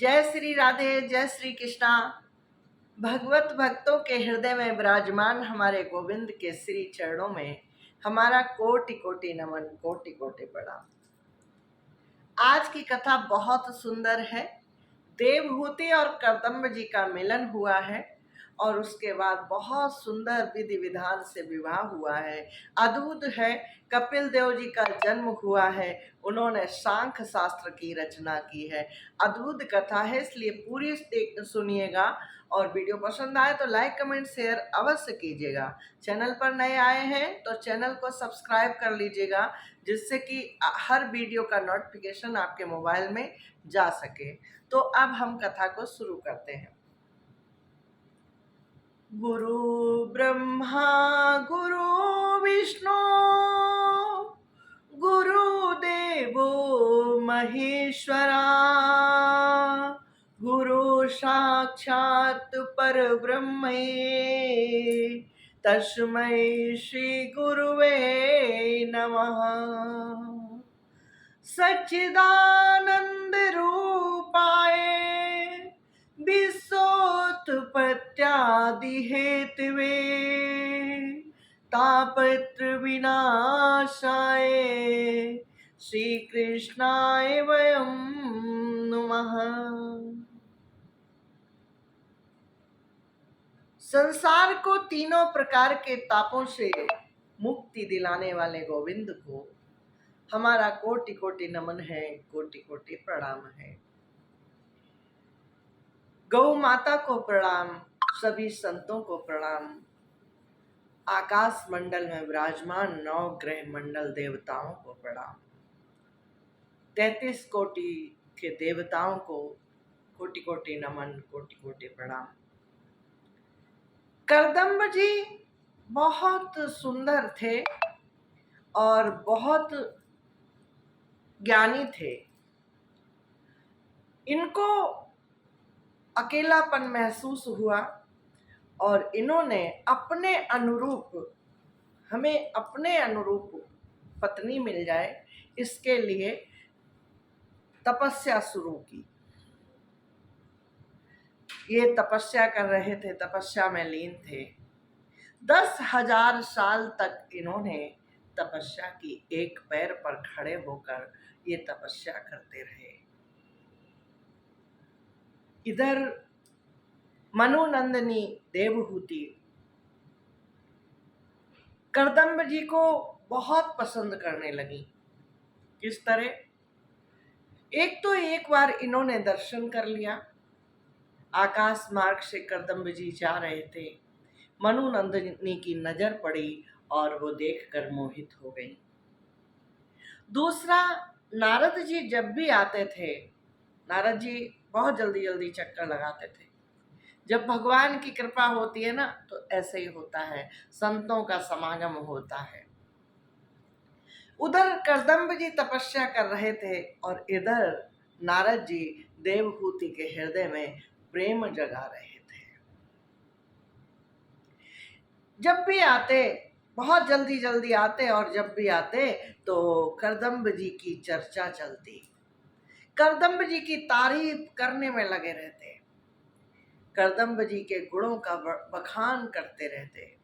जय श्री राधे, जय श्री कृष्णा। भगवत भक्तों के हृदय में विराजमान हमारे गोविंद के श्री चरणों में हमारा कोटि कोटि नमन, कोटि कोटि प्रणाम। आज की कथा बहुत सुंदर है। देवहूति और कर्दम्ब जी का मिलन हुआ है और उसके बाद बहुत सुंदर विधि विधान से विवाह हुआ है। अद्भुत है। कपिल देव जी का जन्म हुआ है। उन्होंने सांख्य शास्त्र की रचना की है। अद्भुत कथा है, इसलिए पूरी सुनिएगा। और वीडियो पसंद आए तो लाइक कमेंट शेयर अवश्य कीजिएगा। चैनल पर नए आए हैं तो चैनल को सब्सक्राइब कर लीजिएगा, जिससे कि हर वीडियो का नोटिफिकेशन आपके मोबाइल में जा सके। तो अब हम कथा को शुरू करते हैं। गुरु ब्रह्मा गुरु विष्णु गुरुदेवो महेश्वरा, गुरु साक्षात् परब्रह्म तस्मै श्री गुरुवे नमः। सच्चिदानंद रूपाय विश्वोत्पत्त्यादि हेतवे तापत्र विनाशाय श्री कृष्णाय वयं नमः। संसार को तीनों प्रकार के तापों से मुक्ति दिलाने वाले गोविंद को हमारा कोटि कोटि नमन है, कोटि कोटि प्रणाम है। गौ माता को प्रणाम, सभी संतों को प्रणाम, आकाश मंडल में विराजमान 9 ग्रह मंडल देवताओं को प्रणाम, 33 कोटि के देवताओं को कोटि कोटि नमन, कोटि कोटि प्रणाम। कर्दम्ब जी बहुत सुंदर थे और बहुत ज्ञानी थे। इनको अकेलापन महसूस हुआ और इन्होंने अपने अनुरूप, हमें अपने अनुरूप पत्नी मिल जाए, इसके लिए तपस्या शुरू की। ये तपस्या कर रहे थे, तपस्या में लीन थे। 10,000 साल तक इन्होंने तपस्या की। एक पैर पर खड़े होकर ये तपस्या करते रहे। इधर मनोनंदिनी देवहूति कर्दम्ब जी को बहुत पसंद करने लगी। किस तरह? एक तो एक बार इन्होंने दर्शन कर लिया। आकाश मार्ग से कर्दम्ब जी जा रहे थे, मनोनंदिनी की नजर पड़ी और वो देखकर मोहित हो गई। दूसरा, नारद जी जब भी आते थे, नारद जी बहुत जल्दी जल्दी चक्कर लगाते थे। जब भगवान की कृपा होती है ना, तो ऐसे ही होता है, संतों का समागम होता है। उधर कर्दम्ब जी तपस्या कर रहे थे और इधर नारद जी देवहूति के हृदय में प्रेम जगा रहे थे। जब भी आते, बहुत जल्दी जल्दी आते, और जब भी आते तो कर्दम्ब जी की चर्चा चलती, कर्दम्ब जी की तारीफ करने में लगे रहते, कर्दम्ब जी के गुणों का बखान करते रहते।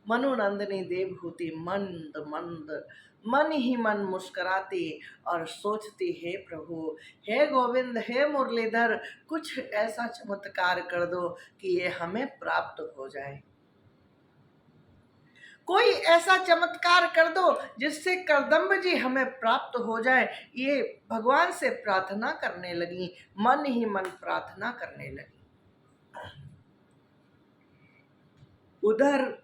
मनोनंदिनी देवहूति मंद मंद मन ही मन मुस्कुराती और सोचती, हे प्रभु, हे गोविंद, हे मुरलीधर, कुछ ऐसा चमत्कार कर दो कि ये हमें प्राप्त हो जाए। कोई ऐसा चमत्कार कर दो जिससे कर्दम्ब जी हमें प्राप्त हो जाए। ये भगवान से प्रार्थना करने लगी, मन ही मन प्रार्थना करने लगी। उधर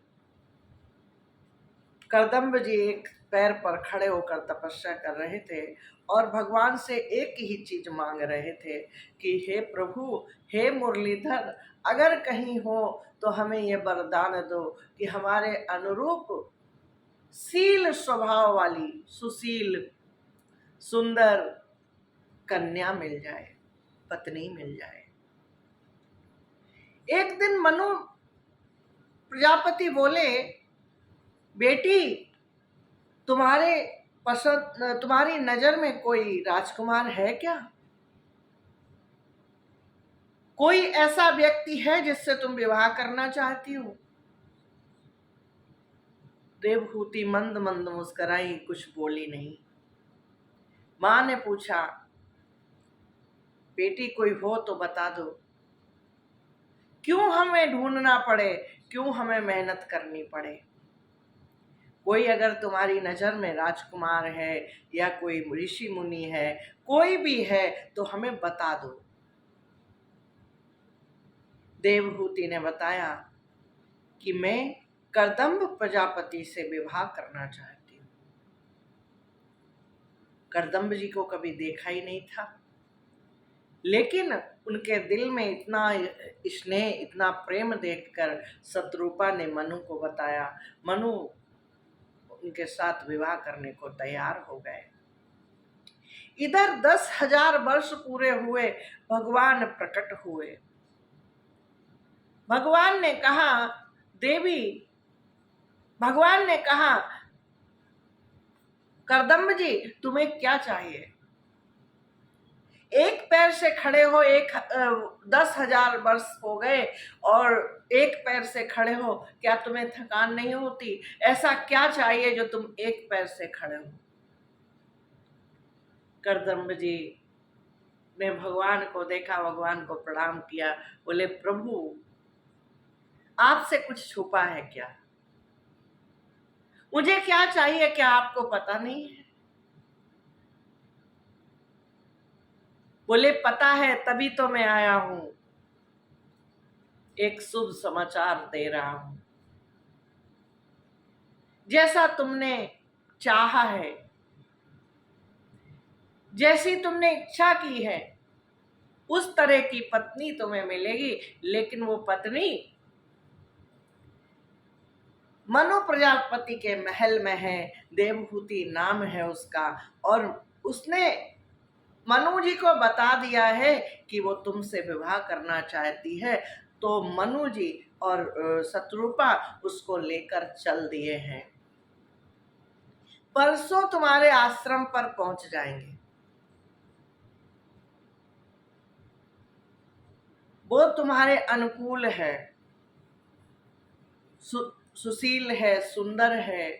कर्दम्ब जी एक पैर पर खड़े होकर तपस्या कर रहे थे और भगवान से एक ही चीज मांग रहे थे कि हे प्रभु, हे मुरलीधर, अगर कहीं हो तो हमें ये वरदान दो कि हमारे अनुरूप शील स्वभाव वाली, सुशील, सुंदर कन्या मिल जाए, पत्नी मिल जाए। एक दिन मनु प्रजापति बोले, बेटी, तुम्हारी नजर में कोई राजकुमार है क्या? कोई ऐसा व्यक्ति है जिससे तुम विवाह करना चाहती हो? देवहूति मंद मंद मुस्कुराई, कुछ बोली नहीं। मां ने पूछा, बेटी कोई हो तो बता दो, क्यों हमें ढूंढना पड़े, क्यों हमें मेहनत करनी पड़े? कोई अगर तुम्हारी नजर में राजकुमार है या कोई ऋषि मुनि है, कोई भी है तो हमें बता दो। देवहूति ने बताया कि मैं करदम्ब प्रजापति से विवाह करना चाहती हूँ। करदम्ब जी को कभी देखा ही नहीं था, लेकिन उनके दिल में इतना स्नेह, इतना प्रेम देखकर शत्रुपा ने मनु को बताया। मनु उनके साथ विवाह करने को तैयार हो गए। इधर 10,000 वर्ष पूरे हुए, भगवान प्रकट हुए। भगवान ने कहा, देवी, भगवान ने कहा, करदम्ब जी तुम्हें क्या चाहिए? एक पैर से खड़े हो, 10,000 वर्ष हो गए और एक पैर से खड़े हो, क्या तुम्हें थकान नहीं होती? ऐसा क्या चाहिए जो तुम एक पैर से खड़े हो? करदम्ब जी ने भगवान को देखा, भगवान को प्रणाम किया, बोले प्रभु आपसे कुछ छुपा है क्या? मुझे क्या चाहिए, क्या आपको पता नहीं है? बोले पता है, तभी तो मैं आया हूं, एक शुभ समाचार दे रहा हूं। जैसा तुमने चाहा है, जैसी तुमने इच्छा की है, उस तरह की पत्नी तुम्हें मिलेगी, लेकिन वो पत्नी मनु प्रजापति के महल में है। देवहूति नाम है उसका, और उसने मनु जी को बता दिया है कि वो तुमसे विवाह करना चाहती है। तो मनु जी और शत्रुपा उसको लेकर चल दिए हैं। परसों तुम्हारे आश्रम पर पहुंच जाएंगे। वो तुम्हारे अनुकूल है, सुशील है, सुंदर है,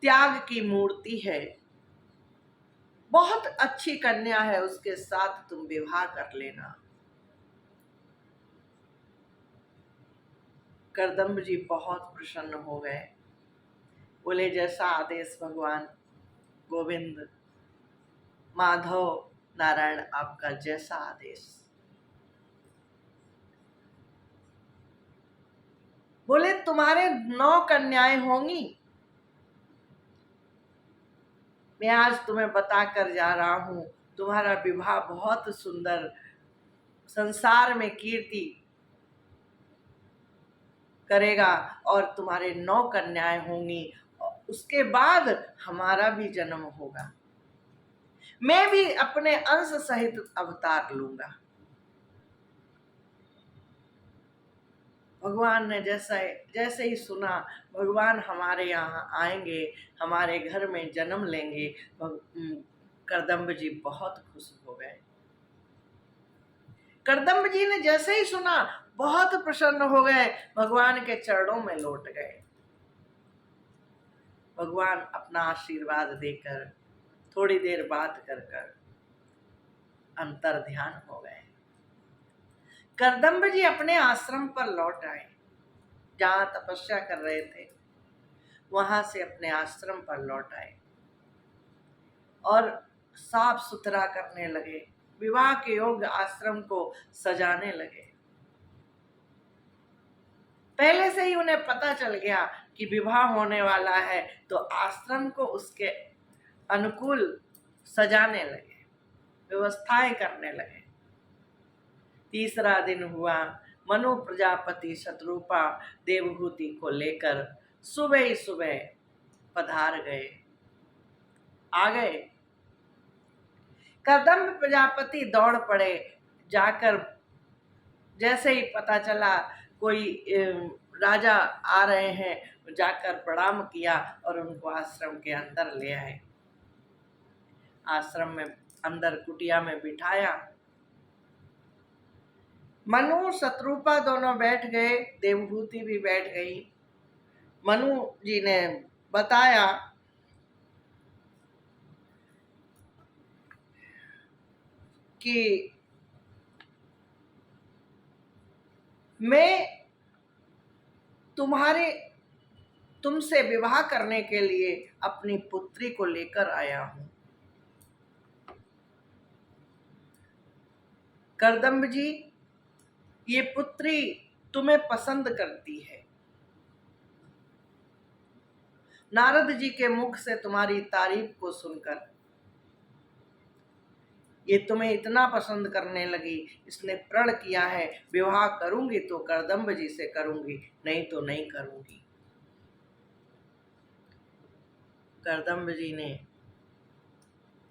त्याग की मूर्ति है, बहुत अच्छी कन्या है, उसके साथ तुम विवाह कर लेना। करदम्ब जी बहुत प्रसन्न हो गए, बोले जैसा आदेश भगवान। गोविंद, माधव, नारायण, आपका जैसा आदेश। बोले तुम्हारे 9 कन्याएं होंगी। मैं आज तुम्हें बताकर जा रहा हूं, तुम्हारा विवाह बहुत सुंदर, संसार में कीर्ति करेगा और तुम्हारे 9 कन्याएं होंगी। उसके बाद हमारा भी जन्म होगा, मैं भी अपने अंश सहित अवतार लूंगा। भगवान ने जैसे ही सुना, भगवान हमारे यहाँ आएंगे, हमारे घर में जन्म लेंगे, करदम्ब जी बहुत खुश हो गए। करदम्ब जी ने जैसे ही सुना बहुत प्रसन्न हो गए, भगवान के चरणों में लौट गए। भगवान अपना आशीर्वाद देकर थोड़ी देर बात कर अंतर ध्यान हो गए। करदम्ब जी अपने आश्रम पर लौट आए, जहां तपस्या कर रहे थे वहां से अपने आश्रम पर लौट आए और साफ सुथरा करने लगे, विवाह के योग्य आश्रम को सजाने लगे। पहले से ही उन्हें पता चल गया कि विवाह होने वाला है, तो आश्रम को उसके अनुकूल सजाने लगे, व्यवस्थाएं करने लगे। तीसरा दिन हुआ, मनु प्रजापति शत्रुपा देवहूति को लेकर सुबह ही सुबह पधार गए, आ गए। करदम्ब प्रजापति दौड़ पड़े, जाकर जैसे ही पता चला कोई राजा आ रहे हैं, जाकर प्रणाम किया और उनको आश्रम के अंदर ले आए। आश्रम में अंदर कुटिया में बिठाया, मनु शत्रुपा दोनों बैठ गए, देवहूति भी बैठ गई। मनु जी ने बताया कि मैं तुमसे विवाह करने के लिए अपनी पुत्री को लेकर आया हूं। करदम्ब जी, ये पुत्री तुम्हें पसंद करती है। नारद जी के मुख से तुम्हारी तारीफ को सुनकर ये तुम्हें इतना पसंद करने लगी, इसने प्रण किया है विवाह करूंगी तो करदम्ब जी से करूंगी, नहीं तो नहीं करूंगी। करदम्ब जी ने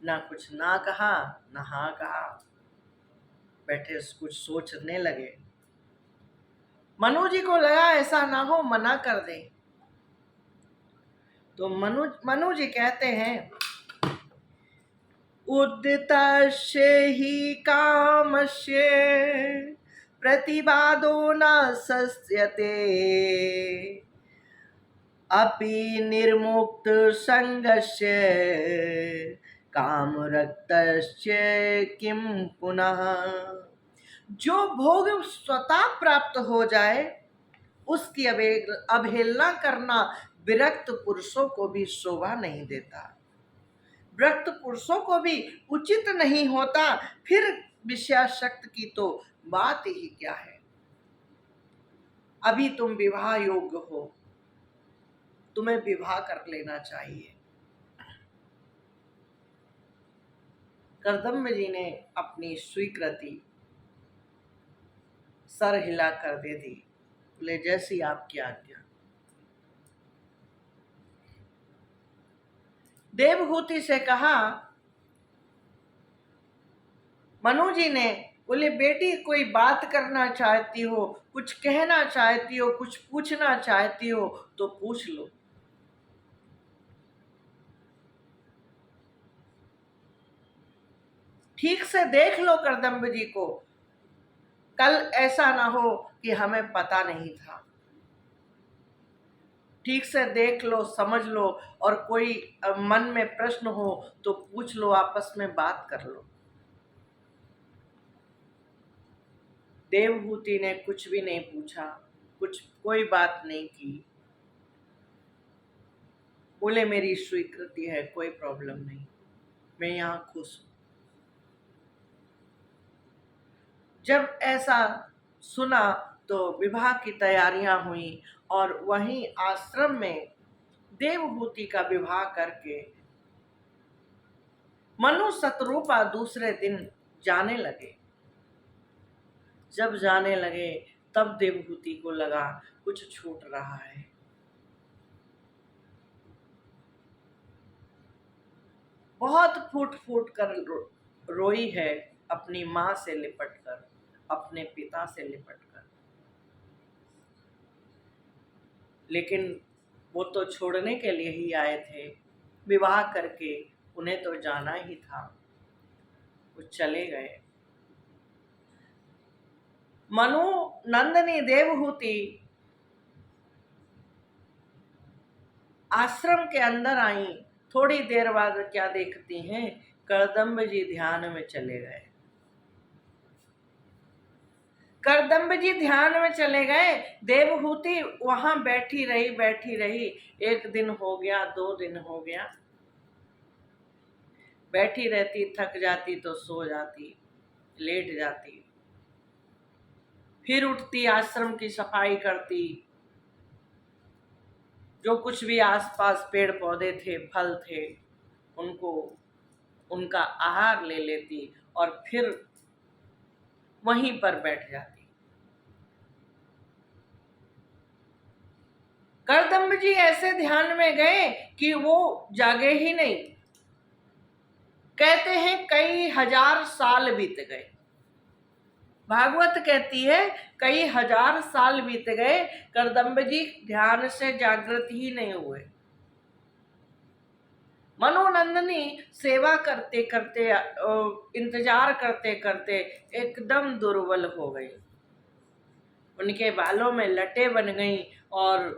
ना कुछ ना कहा ना हाँ कहा, बैठे कुछ सोचने लगे। मनु जी को लगा ऐसा ना हो, मना कर दे। तो मनु जी कहते हैं, उदितस्य हि कामस्य प्रतिवादो न सस्यते, अपि निर्मुक्त संगस्य कामरक्तस्य किम पुनः। जो भोग स्वतः प्राप्त हो जाए उसकी अवहेलना करना विरक्त पुरुषों को भी शोभा नहीं देता, विरक्त पुरुषों को भी उचित नहीं होता। फिर विषयाशक्त की तो बात ही क्या है। अभी तुम विवाह योग्य हो, तुम्हें विवाह कर लेना चाहिए। करदम्ब जी ने अपनी स्वीकृति सर हिला कर दे दी, बोले जैसी आपकी आज्ञा। देवहूति से कहा, मनु जी ने बोले बेटी कोई बात करना चाहती हो, कुछ कहना चाहती हो, कुछ पूछना चाहती हो तो पूछ लो। ठीक से देख लो करदम्ब जी को, कल ऐसा ना हो कि हमें पता नहीं था। ठीक से देख लो, समझ लो, और कोई मन में प्रश्न हो तो पूछ लो, आपस में बात कर लो। देवहूति ने कुछ भी नहीं पूछा, कोई बात नहीं की। बोले मेरी स्वीकृति है, कोई प्रॉब्लम नहीं, मैं यहाँ खुश हूं। जब ऐसा सुना तो विवाह की तैयारियां हुई और वहीं आश्रम में देवहूति का विवाह करके मनु शत्रुपा दूसरे दिन जाने लगे। जब जाने लगे तब देवहूति को लगा कुछ छूट रहा है। बहुत फूट फूट कर रोई है, अपनी माँ से लिपट कर, अपने पिता से लिपट कर। लेकिन वो तो छोड़ने के लिए ही आए थे, विवाह करके उन्हें तो जाना ही था। वो चले गए। मनु नंदनी देवहूति आश्रम के अंदर आई। थोड़ी देर बाद क्या देखती हैं, करदम्ब जी ध्यान में चले गए। करदम्ब जी ध्यान में चले गए, देवहूति वहां बैठी रही। एक दिन हो गया, 2 दिन हो गया, बैठी रहती, थक जाती तो सो जाती, लेट जाती, फिर उठती, आश्रम की सफाई करती, जो कुछ भी आसपास पेड़ पौधे थे, फल थे, उनका आहार ले लेती और फिर वहीं पर बैठ जाती। करदम्ब जी ऐसे ध्यान में गए कि वो जागे ही नहीं। कहते हैं कई हजार साल बीत गए। भागवत कहती है कई हजार साल बीत गए, करदम्ब जी ध्यान से जागृत ही नहीं हुए। मनोनंदनी सेवा करते करते, इंतजार करते करते एकदम दुर्बल हो गई। उनके बालों में लटें बन गईं और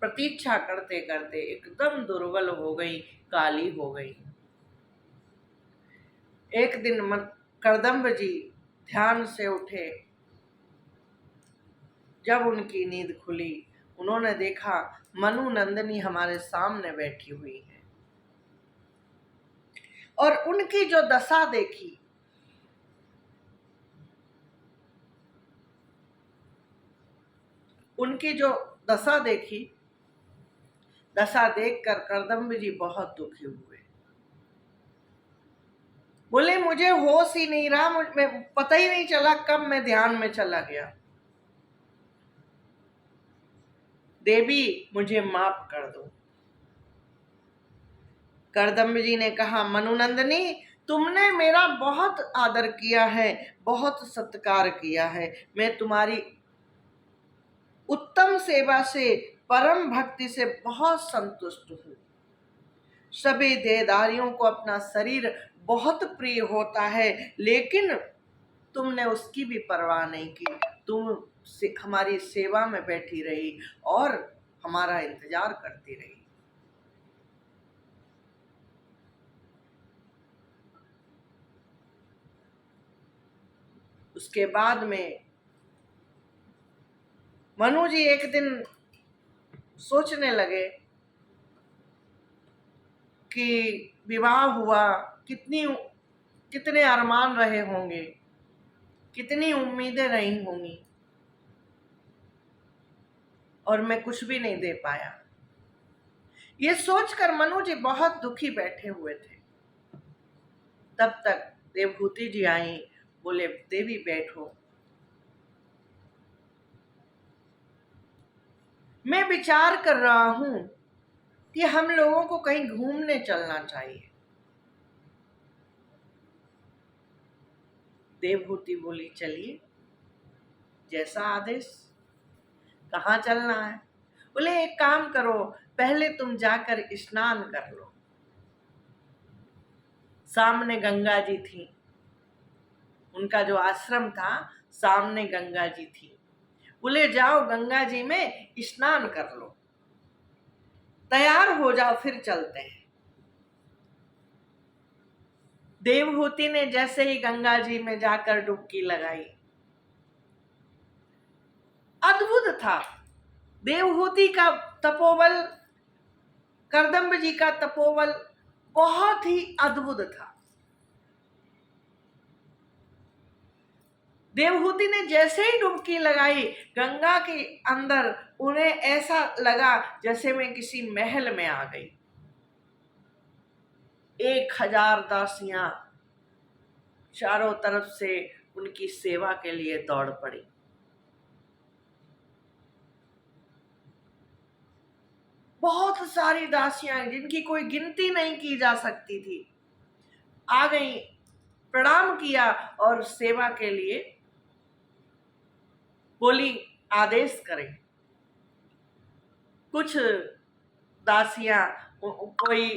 प्रतीक्षा करते करते एकदम दुर्बल हो गई, काली हो गई। एक दिन करदम्ब जी ध्यान से उठे। जब उनकी नींद खुली, उन्होंने देखा मनु नंदिनी हमारे सामने बैठी हुई है और उनकी जो दशा देखी, उनकी जो दशा देखी, दशा देखकर करदम्ब जी बहुत दुखी हुए। बोले मुझे होश ही नहीं रहा, मुझे पता ही नहीं चला कब मैं ध्यान में चला गया। देवी मुझे माफ कर दो। करदम्ब जी ने कहा, मनुनंदिनी तुमने मेरा बहुत आदर किया है, बहुत सत्कार किया है। मैं तुम्हारी उत्तम सेवा से, परम भक्ति से बहुत संतुष्ट हूँ। सभी देहधारियों को अपना शरीर बहुत प्रिय होता है, लेकिन तुमने उसकी भी परवाह नहीं की। तुम हमारी सेवा में बैठी रही और हमारा इंतजार करती रही। उसके बाद में मनु जी एक दिन सोचने लगे कि विवाह हुआ, कितने अरमान रहे होंगे, कितनी उम्मीदें रही होंगी, और मैं कुछ भी नहीं दे पाया। ये सोचकर मनु जी बहुत दुखी बैठे हुए थे। तब तक देवहूति जी आई। बोले देवी बैठो। मैं विचार कर रहा हूं कि हम लोगों को कहीं घूमने चलना चाहिए। देवहूति बोली चलिए, जैसा आदेश। कहाँ चलना है? बोले एक काम करो, पहले तुम जाकर स्नान कर लो। सामने गंगा जी थी, उनका जो आश्रम था सामने गंगा जी थी। बोले जाओ गंगा जी में स्नान कर लो, तैयार हो जाओ, फिर चलते हैं। देवहूति ने जैसे ही गंगा जी में जाकर डुबकी लगाई, अद्भुत था। देवहूति का तपोबल, करदम्ब जी का तपोबल बहुत ही अद्भुत था। देवहूति ने जैसे ही डुबकी लगाई गंगा के अंदर, उन्हें ऐसा लगा जैसे मैं किसी महल में आ गई। 1000 दासियां चारों तरफ से उनकी सेवा के लिए दौड़ पड़ी। बहुत सारी दासियां जिनकी कोई गिनती नहीं की जा सकती थी, आ गई, प्रणाम किया और सेवा के लिए बोली आदेश करें। कुछ दासियां कोई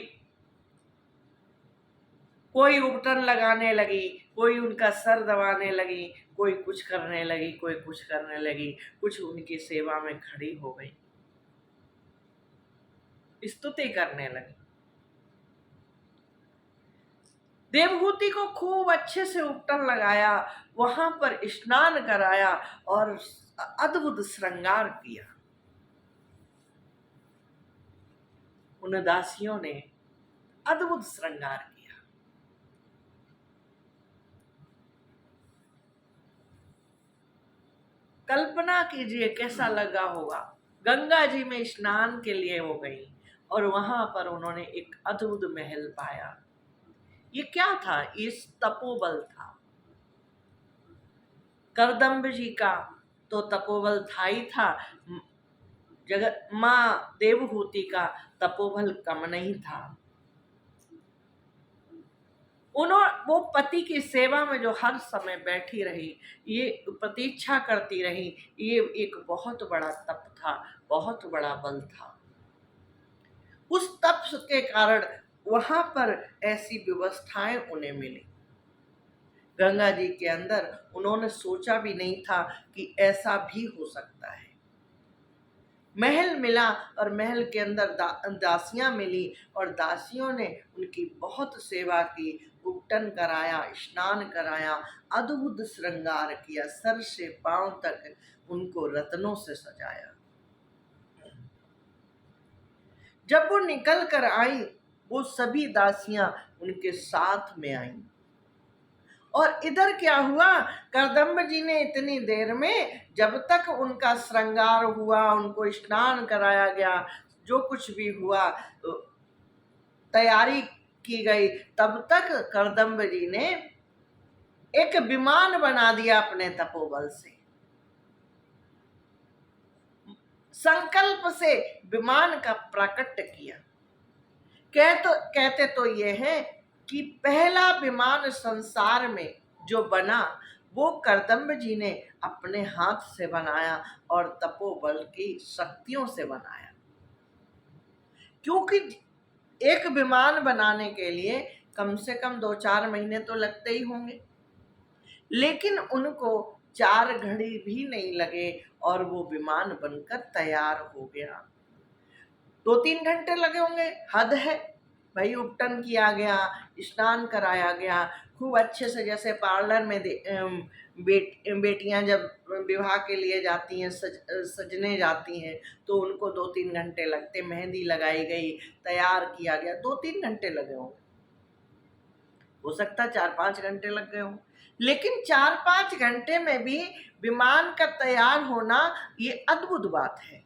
कोई उपटन लगाने लगी, कोई उनका सर दबाने लगी, कोई कुछ करने लगी, कोई कुछ करने लगी, कुछ उनकी सेवा में खड़ी हो गई, स्तुति करने लगी। देवहूति को खूब अच्छे से उपटन लगाया, वहां पर स्नान कराया और अद्भुत श्रृंगार किया। उन दासियों ने अद्भुत श्रृंगार किया। कल्पना कीजिए कैसा लगा होगा। गंगा जी में स्नान के लिए हो गई और वहां पर उन्होंने एक अद्भुत महल पाया। ये क्या था? ये तपोबल था। करदम्ब जी का तो तपोबल था ही था, जगत माँ देवहूति का तपोबल कम नहीं था। वो पति की सेवा में जो हर समय बैठी रही, ये प्रतीक्षा करती रही, ये एक बहुत बड़ा तप था, बहुत बड़ा बल था। उस तप के कारण वहां पर ऐसी व्यवस्थाएं उन्हें मिली गंगा जी के अंदर। उन्होंने सोचा भी नहीं था कि ऐसा भी हो सकता है। महल मिला और महल के अंदर दासियां मिली और दासियों ने उनकी बहुत सेवा की, उपटन कराया, स्नान कराया, अद्भुत श्रृंगार किया, सर से पांव तक उनको रत्नों से सजाया। जब वो निकल कर आई, वो सभी दासियां उनके साथ में आईं। और इधर क्या हुआ, कदम्ब जी ने इतनी देर में, जब तक उनका श्रृंगार हुआ, उनको स्नान कराया गया, जो कुछ भी हुआ, तैयारी की गई, तब तक कदम्ब जी ने एक विमान बना दिया अपने तपोबल से। संकल्प से विमान का प्राकट्य किया। कहते तो ये है कि पहला विमान संसार में जो बना वो कदम्ब जी ने अपने हाथ से बनाया और तपोबल की शक्तियों से बनाया। क्योंकि एक विमान बनाने के लिए कम से कम 2-4 महीने तो लगते ही होंगे, लेकिन उनको 4 घड़ी भी नहीं लगे और वो विमान बनकर तैयार हो गया। 2-3 घंटे लगे होंगे, हद है भाई। उपटन किया गया, स्नान कराया गया, खूब अच्छे से, जैसे पार्लर में बेटियां जब विवाह के लिए जाती हैं, सजने जाती हैं, तो उनको 2-3 घंटे लगते। मेहंदी लगाई गई, तैयार किया गया, 2-3 घंटे लगे होंगे। हो सकता है 4-5 घंटे लग गए हों, लेकिन 4-5 घंटे में भी विमान का तैयार होना ये अद्भुत बात है।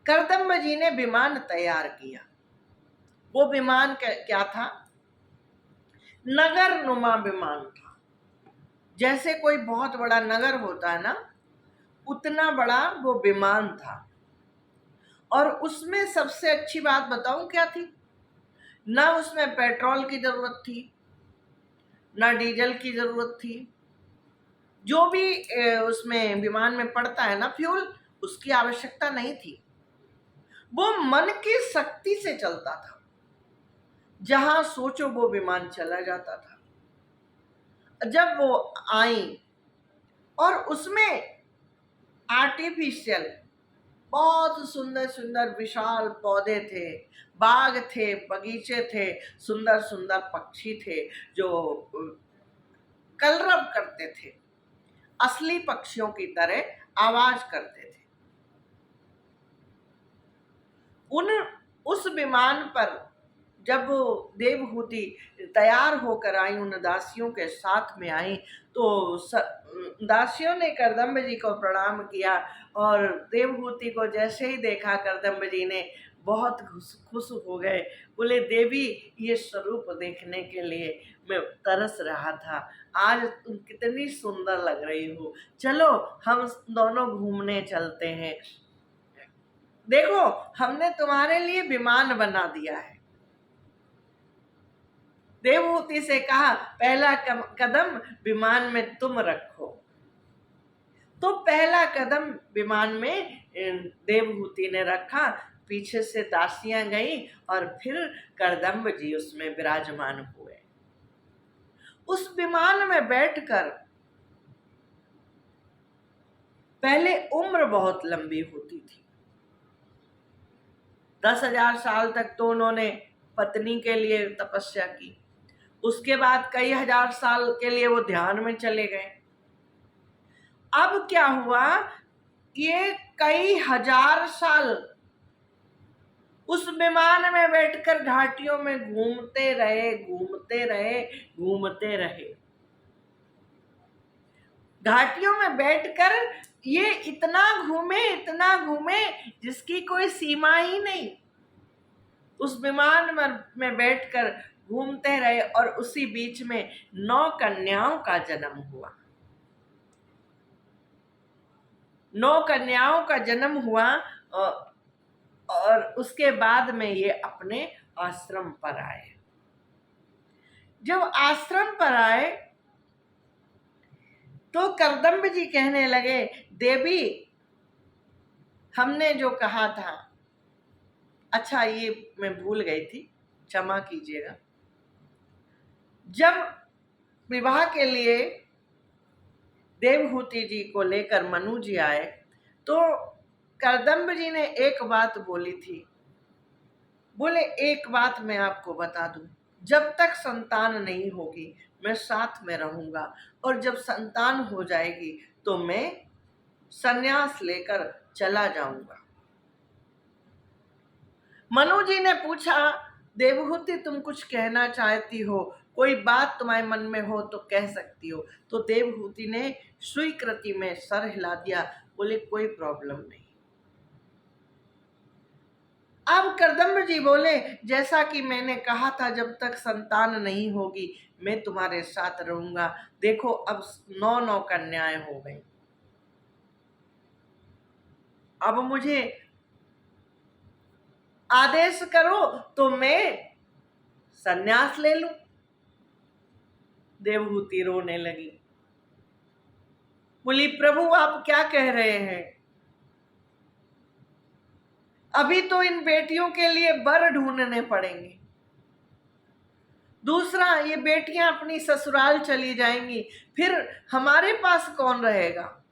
कदम्ब जी ने विमान तैयार किया। वो विमान क्या था? नगर नुमा विमान था। जैसे कोई बहुत बड़ा नगर होता है ना, उतना बड़ा वो विमान था। और उसमें सबसे अच्छी बात बताऊं क्या थी? ना उसमें पेट्रोल की जरूरत थी, ना डीजल की जरूरत थी। जो भी उसमें विमान में पड़ता है ना फ्यूल, उसकी आवश्यकता नहीं थी। वो मन की शक्ति से चलता था। जहां सोचो वो विमान चला जाता था। जब वो आई और उसमें आर्टिफिशियल बहुत सुंदर सुंदर विशाल पौधे थे, बाग थे, बगीचे थे, सुंदर सुंदर पक्षी थे जो कलरव करते थे, असली पक्षियों की तरह आवाज करते थे। उस विमान पर जब वो देवहूति तैयार होकर आई, उन दासियों के साथ में आई, तो दासियों ने कदम्ब जी को प्रणाम किया और देवहूति को जैसे ही देखा, कदम्ब जी ने बहुत खुश हो गए। बोले, देवी, ये स्वरूप देखने के लिए मैं तरस रहा था। आज तुम कितनी सुंदर लग रही हो, चलो हम दोनों घूमने चलते हैं। देखो, हमने तुम्हारे लिए विमान बना दिया है। देवहूति से कहा, पहला कदम विमान में तुम रखो। तो पहला कदम विमान में देवहूति ने रखा, पीछे से दासियां गई और फिर कदम्ब जी उसमें विराजमान हुए। उस विमान में बैठकर, पहले उम्र बहुत लंबी होती थी, 10,000 साल तक तो उन्होंने पत्नी के लिए तपस्या की। उसके बाद कई हजार साल के लिए वो ध्यान में चले गए। अब क्या हुआ, ये कई हजार साल उस विमान में बैठकर घाटियों में घूमते रहे, घूमते रहे, घूमते रहे। घाटियों में बैठकर ये इतना घूमे जिसकी कोई सीमा ही नहीं। उस विमान में बैठकर घूमते रहे और उसी बीच में 9 कन्याओं का जन्म हुआ। 9 कन्याओं का जन्म हुआ और उसके बाद में ये अपने आश्रम पर आए। जब आश्रम पर आए तो कदम्ब जी कहने लगे, देवी, हमने जो कहा था, अच्छा ये मैं भूल गई थी, क्षमा कीजिएगा। जब विवाह के लिए देवहूति जी को लेकर मनु जी आए तो करदम्ब जी ने एक बात बोली थी। बोले एक बात मैं आपको बता दूं, जब तक संतान नहीं होगी मैं साथ में रहूंगा, और जब संतान हो जाएगी तो मैं संन्यास लेकर चला जाऊंगा। मनु जी ने पूछा, देवहूति तुम कुछ कहना चाहती हो, कोई बात तुम्हारे मन में हो तो कह सकती हो। तो देवहूति ने स्वीकृति में सर हिला दिया, बोले कोई प्रॉब्लम नहीं। अब करदम्ब जी बोले, जैसा कि मैंने कहा था जब तक संतान नहीं होगी मैं तुम्हारे साथ रहूंगा। देखो अब 9 कन्याएं हो गई, अब मुझे आदेश करो तो मैं संन्यास ले लूं। देवहूति रोने लगी, बोली प्रभु आप क्या कह रहे हैं, अभी तो इन बेटियों के लिए वर ढूंढने पड़ेंगे, दूसरा ये बेटियां अपनी ससुराल चली जाएंगी, फिर हमारे पास कौन रहेगा,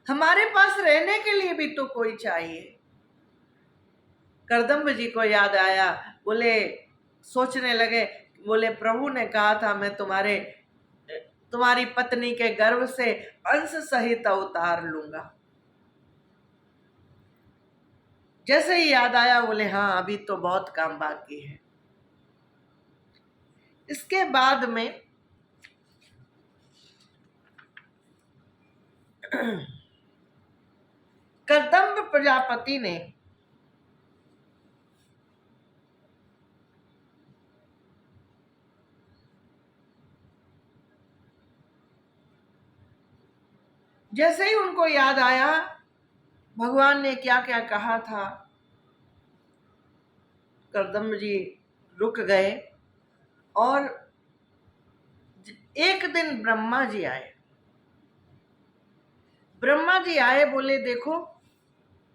हमारे पास रहने के लिए भी तो कोई चाहिए। करदम्ब जी को याद आया, बोले सोचने लगे, बोले प्रभु ने कहा था मैं तुम्हारी पत्नी के गर्भ से अंश सहित अवतार लूंगा। जैसे ही याद आया बोले हाँ अभी तो बहुत काम बाकी है। इसके बाद में करदम्ब प्रजापति ने जैसे ही उनको याद आया भगवान ने क्या क्या कहा था, करदम्ब जी रुक गए। और एक दिन ब्रह्मा जी आए, ब्रह्मा जी आए, बोले देखो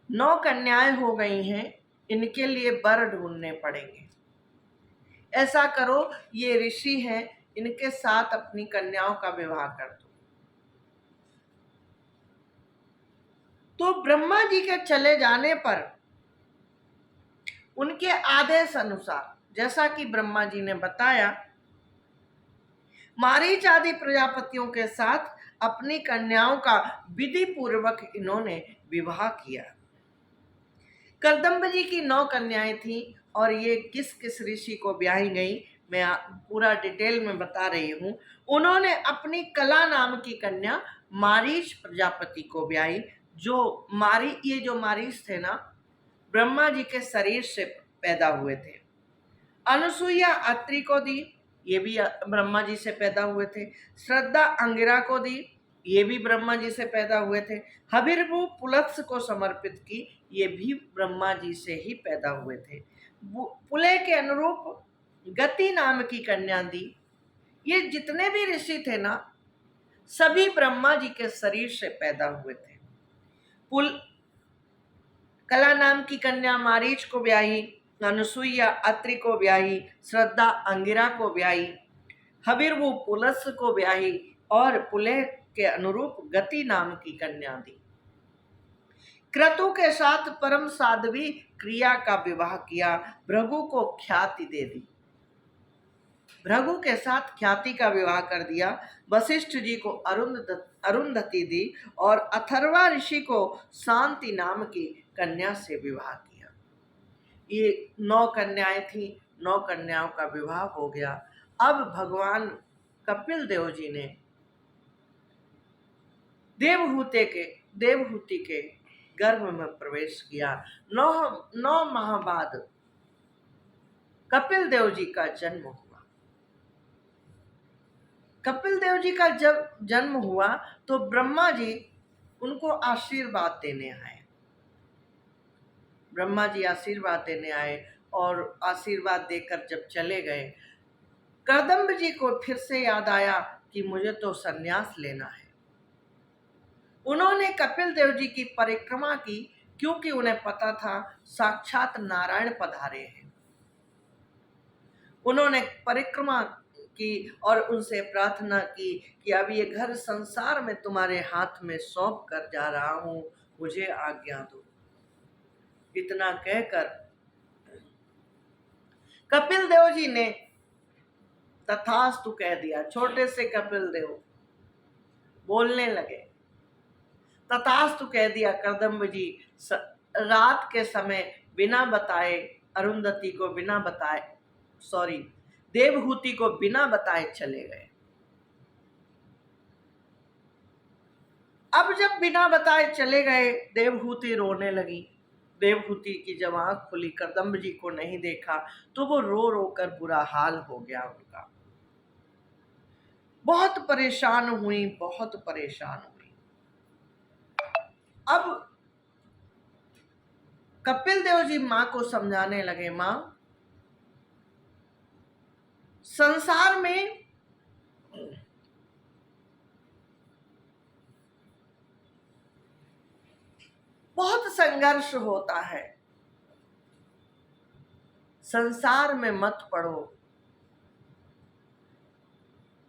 9 कन्याएं हो गई हैं, इनके लिए वर ढूंढने पड़ेंगे। ऐसा करो ये ऋषि हैं, इनके साथ अपनी कन्याओं का विवाह कर दो। तो ब्रह्मा जी के चले जाने पर उनके आदेश अनुसार, जैसा कि ब्रह्मा जी ने बताया, मारीच आदि प्रजापतियों के साथ अपनी कन्याओं का विधि पूर्वक इन्होंने विवाह किया। करदम्ब जी की 9 कन्याएं थीं और ये किस किस ऋषि को ब्याही गई मैं पूरा डिटेल में बता रही हूँ। उन्होंने अपनी कला नाम की कन्या मारीच प्रजापति को ब्याही। ये जो मारीच थे ना, ब्रह्मा जी के शरीर से पैदा हुए थे। अनुसुईया अत्रि को दी, ये भी ब्रह्मा जी से पैदा हुए थे। श्रद्धा अंगिरा को दी, ये भी ब्रह्मा जी से पैदा हुए थे। हविर्भू पुलत्स को समर्पित की, ये भी ब्रह्मा जी से ही पैदा हुए थे। पुले के अनुरूप गति नाम की कन्या दी। ये जितने भी ऋषि थे ना, सभी ब्रह्मा जी के शरीर से पैदा हुए थे। कला नाम की कन्या मारीच को ब्याही, अनुसुईया अत्रि को ब्याही, श्रद्धा अंगिरा को ब्याही, हविर्भू पुलस को ब्याही और पुले के अनुरूप गति नाम की कन्या दी। क्रतु के साथ परम साध्वी क्रिया का विवाह किया, भृगु को ख्याति दे दी। भृगु के साथ ख्याति का विवाह कर दिया। वशिष्ठ जी को अरुंधति दी और अथर्वा ऋषि को शांति नाम की कन्या से विवाह किया। ये 9 कन्याएं थी, 9 कन्याओं का विवाह हो गया। अब भगवान कपिल देव जी ने देवहूति के गर्भ में प्रवेश किया। 9 माह बाद कपिल देव जी का जन्म हुआ। कपिल देव जी का जब जन्म हुआ तो ब्रह्मा जी उनको आशीर्वाद देने आए। ब्रह्मा जी आशीर्वाद देने आए और आशीर्वाद देकर जब चले गए, करदम्ब जी को फिर से याद आया कि मुझे तो संन्यास लेना है। उन्होंने कपिल देव जी की परिक्रमा की, क्योंकि उन्हें पता था साक्षात नारायण पधारे हैं। उन्होंने परिक्रमा की और उनसे प्रार्थना की कि अब ये घर संसार में तुम्हारे हाथ में सौंप कर जा रहा हूं, मुझे आज्ञा दो। इतना कहकर कपिल देव जी ने तथास्तु कह दिया। छोटे से कपिल देव बोलने लगे, तथास्तु कह दिया। करदम्ब जी रात के समय बिना बताए, अरुंधति को बिना बताए, सॉरी, देवहूति को बिना बताए चले गए। अब जब बिना बताए चले गए, देवहूति रोने लगी। देवहूति की जब आंख खुली, करदम्ब जी को नहीं देखा, तो वो रो रो कर बुरा हाल हो गया उनका। बहुत परेशान हुई, बहुत परेशान हुई। अब कपिल देव जी मां को समझाने लगे, मां, संसार में बहुत संघर्ष होता है, संसार में मत पड़ो।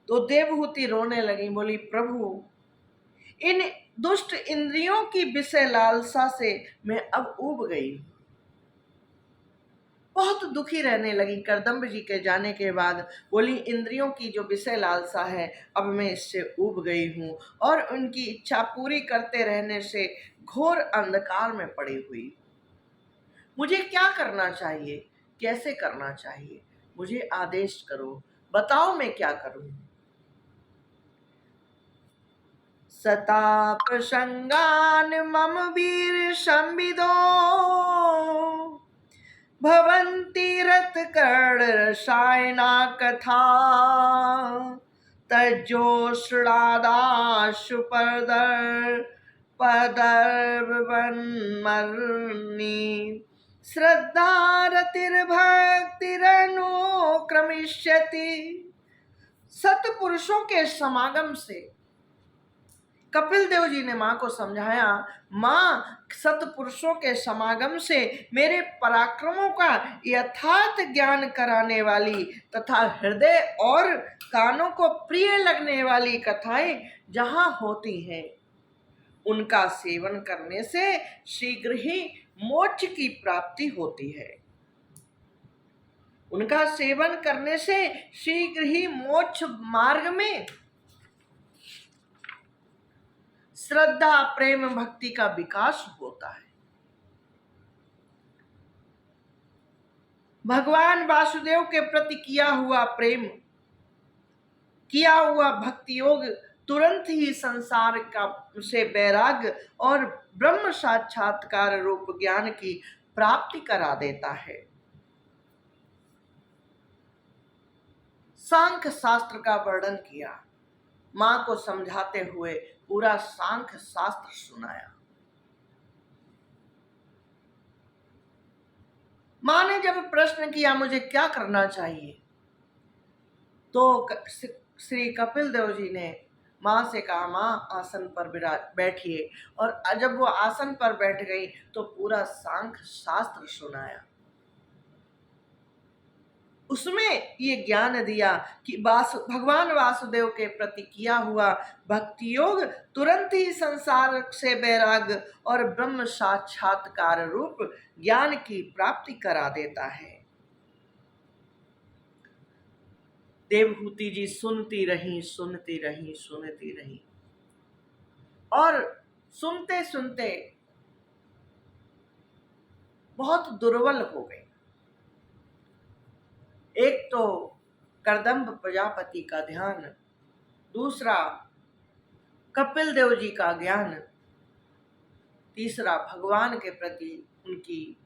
तो देवहूति रोने लगी, बोली, प्रभु, इन दुष्ट इंद्रियों की विषय लालसा से मैं अब ऊब गई। बहुत दुखी रहने लगी करदम्ब जी के जाने के बाद। बोली, इंद्रियों की जो विषय लालसा है, अब मैं इससे ऊब गई हूँ और उनकी इच्छा पूरी करते रहने से घोर अंधकार में पड़ी हुई। मुझे क्या करना चाहिए, कैसे करना चाहिए, मुझे आदेश करो, बताओ मैं क्या करूं। सताप संगान मम वीर संविदो भवन्ति रत कर्ण रसायना कथा तज्जोषणादाशु पदर्वन्मर्नि श्रद्धा रतिर्भक्तिरनुक्रमिष्यति। सतपुरुषों के समागम से कपिल देव जी ने मां को समझाया, मां, सतपुरुषों के समागम से मेरे पराक्रमों का यथार्थ ज्ञान कराने वाली तथा हृदय और कानों को प्रिय लगने वाली कथाएं जहां होती हैं, उनका सेवन करने से शीघ्र ही मोक्ष की प्राप्ति होती है। उनका सेवन करने से शीघ्र ही मोक्ष मार्ग में श्रद्धा, प्रेम, भक्ति का विकास होता है। भगवान वासुदेव के प्रति किया हुआ प्रेम, किया हुआ भक्ति योग तुरंत ही संसार का से वैराग्य और ब्रह्म साक्षात्कार रूप ज्ञान की प्राप्ति करा देता है। सांख्य शास्त्र का वर्णन किया, मां को समझाते हुए पूरा सांख्य शास्त्र सुनाया। मां ने जब प्रश्न किया मुझे क्या करना चाहिए, तो श्री कपिल देव जी ने मां से कहा, मां आसन पर बैठिए। और जब वो आसन पर बैठ गई तो पूरा सांख्य शास्त्र सुनाया। उसमें ये ज्ञान दिया कि भगवान वासुदेव के प्रति किया हुआ भक्ति योग तुरंत ही संसार से वैराग्य और ब्रह्म साक्षात्कार रूप ज्ञान की प्राप्ति करा देता है। देवहूति जी सुनती रही, सुनती रही, सुनती रही और सुनते सुनते बहुत दुर्बल हो गई। एक तो करदम्ब प्रजापति का ध्यान, दूसरा कपिल देव जी का ज्ञान, तीसरा भगवान के प्रति उनकी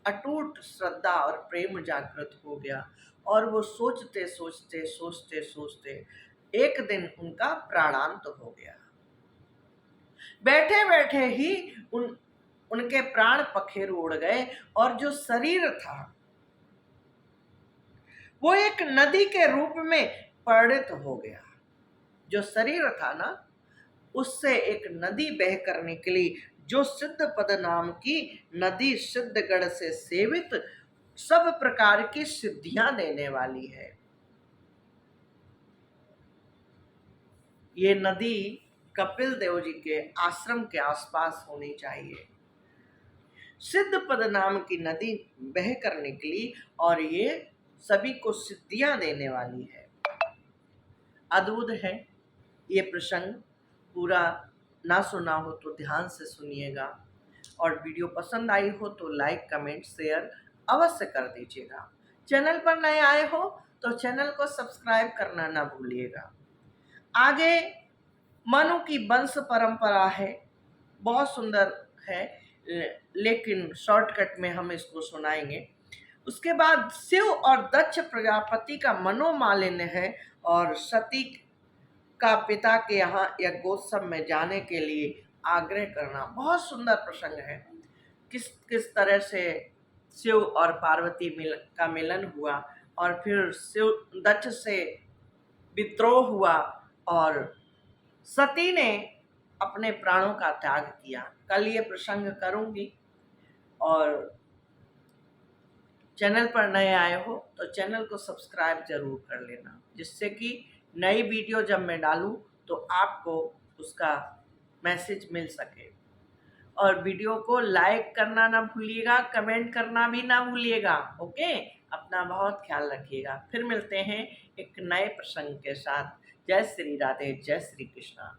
अटूट श्रद्धा और प्रेम जागृत हो गया। और वो सोचते सोचते सोचते सोचते एक दिन उनका प्राणांत हो गया। बैठे बैठे ही उनके प्राण पखेरु उड़ गए और जो शरीर था वो एक नदी के रूप में परिणत हो गया। जो शरीर था ना, उससे एक नदी बहकर निकली, जो सिद्धपद नाम की नदी सिद्धगढ़ से सेवित सब प्रकार की सिद्धियां देने वाली है। ये नदी कपिल देव जी के आश्रम के आसपास होनी चाहिए। सिद्धपद नाम की नदी बहकर निकली और ये सभी को सिद्धियां देने वाली है। अद्भुत है ये प्रसंग। पूरा ना सुना हो तो ध्यान से सुनिएगा, और वीडियो पसंद आई हो तो लाइक कमेंट शेयर अवश्य कर दीजिएगा। चैनल पर नए आए हो तो चैनल को सब्सक्राइब करना ना भूलिएगा। आगे मनु की वंश परंपरा है, बहुत सुंदर है, लेकिन शॉर्टकट में हम इसको सुनाएंगे। उसके बाद शिव और दक्ष प्रजापति का मनोमालिन्य है, और सती का पिता के यहाँ यज्ञोत्सव में जाने के लिए आग्रह करना। बहुत सुंदर प्रसंग है, किस किस तरह से शिव और पार्वती का मिलन हुआ, और फिर शिव दक्ष से विद्रोह हुआ और सती ने अपने प्राणों का त्याग किया। कल ये प्रसंग करूंगी, और चैनल पर नए आए हो तो चैनल को सब्सक्राइब जरूर कर लेना, जिससे कि नई वीडियो जब मैं डालूं तो आपको उसका मैसेज मिल सके। और वीडियो को लाइक करना ना भूलिएगा, कमेंट करना भी ना भूलिएगा। ओके, अपना बहुत ख्याल रखिएगा। फिर मिलते हैं एक नए प्रसंग के साथ। जय श्री राधे, जय श्री कृष्णा।